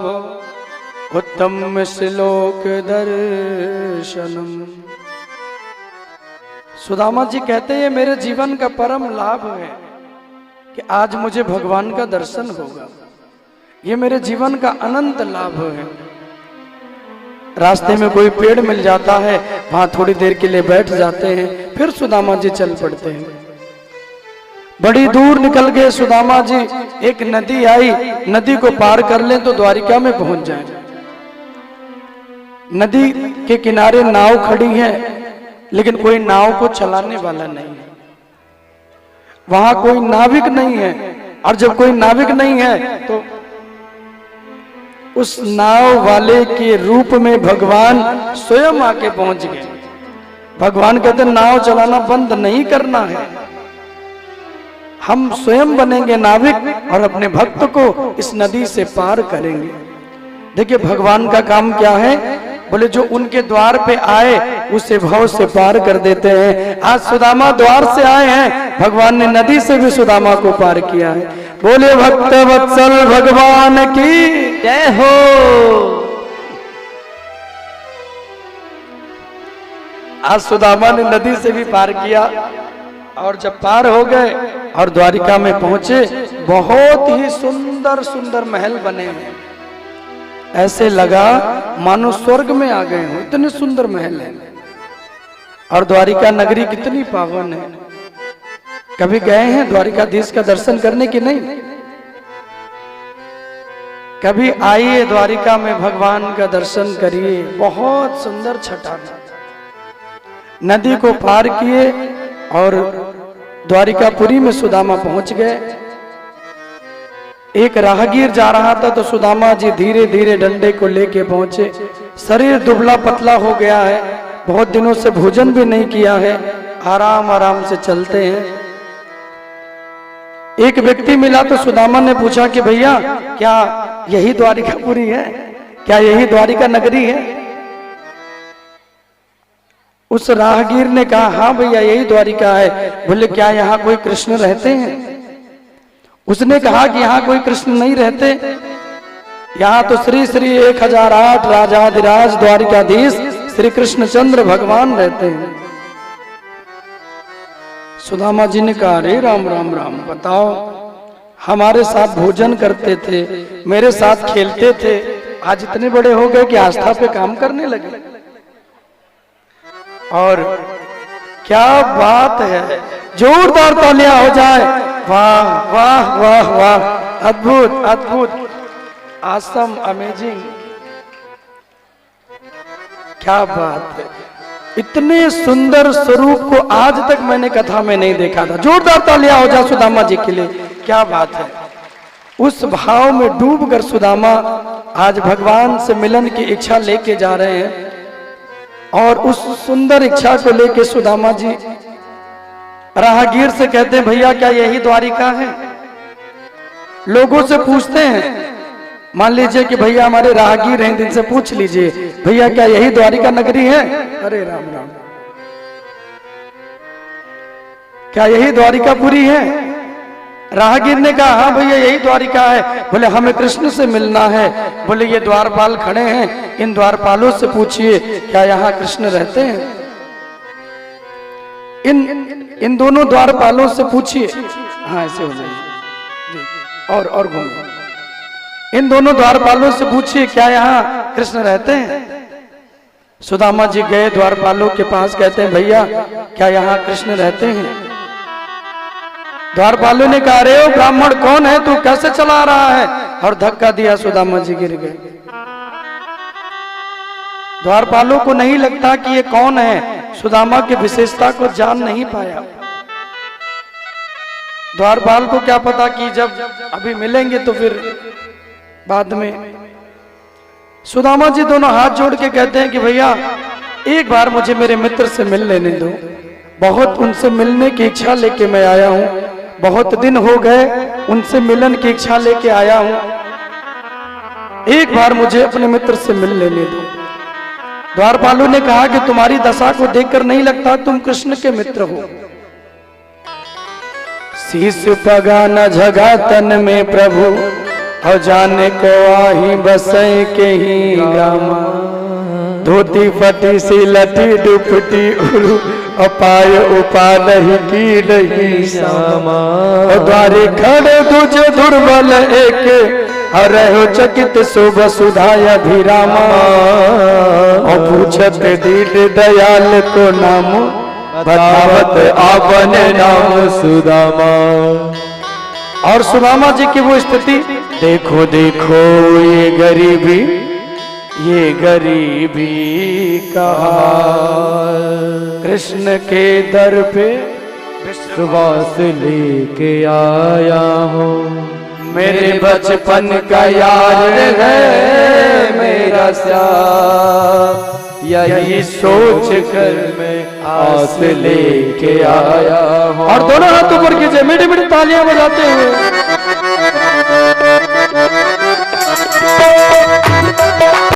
उत्तम श्लोक दर्शनम। सुदामा जी कहते हैं मेरे जीवन का परम लाभ है कि आज मुझे भगवान का दर्शन होगा। ये मेरे जीवन का अनंत लाभ है। रास्ते में कोई पेड़ मिल जाता है, वहां थोड़ी देर के लिए बैठ जाते हैं, फिर सुदामा जी चल पड़ते हैं। बड़ी दूर निकल गए सुदामा जी, एक नदी आई, नदी को पार कर लें तो द्वारिका में पहुंच जाए। नदी के किनारे नाव खड़ी है, लेकिन कोई नाव को चलाने वाला नहीं है। वहां कोई नाविक नहीं है, और जब कोई नाविक नहीं है तो उस नाव वाले के रूप में भगवान स्वयं आके पहुंच गए। भगवान कहते नाव चलाना बंद नहीं करना है, हम स्वयं बनेंगे नाविक और अपने भक्त को इस नदी से पार करेंगे। देखिए भगवान का काम क्या है, बोले जो उनके द्वार पे आए उसे भव से पार कर देते हैं। आज सुदामा द्वार से आए हैं, भगवान ने नदी से भी सुदामा को पार किया है। बोले भक्त वत्सल भगवान की जय हो। आज सुदामा ने नदी से भी पार किया, और जब पार हो गए और द्वारिका में पहुंचे, बहुत ही सुंदर सुंदर महल बने हैं। ऐसे लगा मानो स्वर्ग में आ गए हो, इतने सुंदर महल हैं। और द्वारिका नगरी कितनी पावन है। कभी गए हैं द्वारिकाधीश का दर्शन करने की नहीं? कभी आइए द्वारिका में, भगवान का दर्शन करिए। बहुत सुंदर छटा, नदी को पार किए और द्वारिकापुरी में सुदामा पहुंच गए। एक राहगीर जा रहा था तो सुदामा जी धीरे धीरे डंडे को लेके पहुंचे। शरीर दुबला पतला हो गया है, बहुत दिनों से भोजन भी नहीं किया है, आराम आराम से चलते हैं। एक व्यक्ति मिला तो सुदामा ने पूछा कि भैया क्या यही द्वारिकापुरी है, क्या यही द्वारिका नगरी है? उस राहगीर ने कहा हाँ भैया यही द्वारिका है। बोले क्या यहाँ कोई कृष्ण रहते हैं? उसने कहा कि यहाँ कोई कृष्ण नहीं रहते, यहाँ तो श्री श्री 1008 राजाधिराज द्वारिकाधीश श्री कृष्णचंद्र भगवान रहते हैं। सुदामा जी ने कहा अरे राम राम राम, बताओ हमारे साथ भोजन करते थे, मेरे साथ खेलते थे, आज इतने बड़े हो गए कि आस्था पे काम करने लगे। और क्या बात है, जोरदार तालियां हो जाए। वाह वाह वाह वाह, अद्भुत अद्भुत, आसम, अमेजिंग, क्या बात है। इतने सुंदर स्वरूप को आज तक मैंने कथा में नहीं देखा था। जोरदार तालियां हो जाए सुदामा जी के लिए, क्या बात है। उस भाव में डूबकर सुदामा आज भगवान से मिलन की इच्छा लेके जा रहे हैं। और उस सुंदर इच्छा को लेके सुदामा जी राहगीर से कहते हैं भैया क्या यही द्वारिका है? लोगों से पूछते हैं, मान लीजिए कि भैया हमारे राहगीर हैं, इनसे पूछ लीजिए भैया क्या यही द्वारिका नगरी है? अरे राम राम, क्या यही द्वारिकापुरी है? राहगीर ने कहा हाँ भैया यही द्वारिका है। बोले हमें कृष्ण से मिलना है। बोले ये द्वारपाल खड़े हैं, इन द्वारपालों से पूछिए क्या यहाँ कृष्ण रहते हैं? इन दोनों द्वारपालों से पूछिए। हाँ ऐसे हो जाइए, और घूमिए। इन दोनों द्वारपालों से पूछिए क्या यहाँ कृष्ण रहते हैं? सुदामा जी गए द्वारपालों के पास, कहते हैं भैया क्या यहाँ कृष्ण रहते हैं? द्वारपालों ने कहा अरे ओ ब्राह्मण कौन है तू, कैसे चला रहा है? और धक्का दिया, सुदामा जी गिर गए। द्वारपालों को नहीं लगता कि ये कौन है, सुदामा की विशेषता को जान नहीं पाया। द्वारपाल को क्या पता कि जब अभी मिलेंगे तो फिर बाद में। सुदामा जी दोनों हाथ जोड़ के कहते हैं कि भैया एक बार मुझे मेरे मित्र से मिल लेने दो, बहुत उनसे मिलने की इच्छा लेके मैं आया हूँ, बहुत दिन हो गए उनसे मिलन की इच्छा लेके आया हूँ, एक बार मुझे अपने मित्र से मिल लेने दो। द्वारपालों ने कहा कि तुम्हारी दशा को देखकर नहीं लगता तुम कृष्ण के मित्र हो। शीश पगा न झगा तन में प्रभु, और जाने को आही बसई के ही गामा, धोती फटी सी लटी दुपटी उरु, अपाय उपा नहीं की नहीं सामा, द्वारे खड़े दूजे दुर्बल एक, अरे हो चकित शुभ सुधाया धीरामा, और पूछत दीन दयाल को नाम, बतावत आपन नाम सुदामा। और सुदामा जी की वो स्थिति, देखो देखो ये गरीबी का कृष्ण के दर पे विश्वास लेके आया हूँ, मेरे बचपन का यार है मेरा श्याम, यही सोच कर मैं आस लेके आया हूँ। और दोनों हाथ ऊपर कीजिए, मीठी मीठी तालियां बजाते हुए।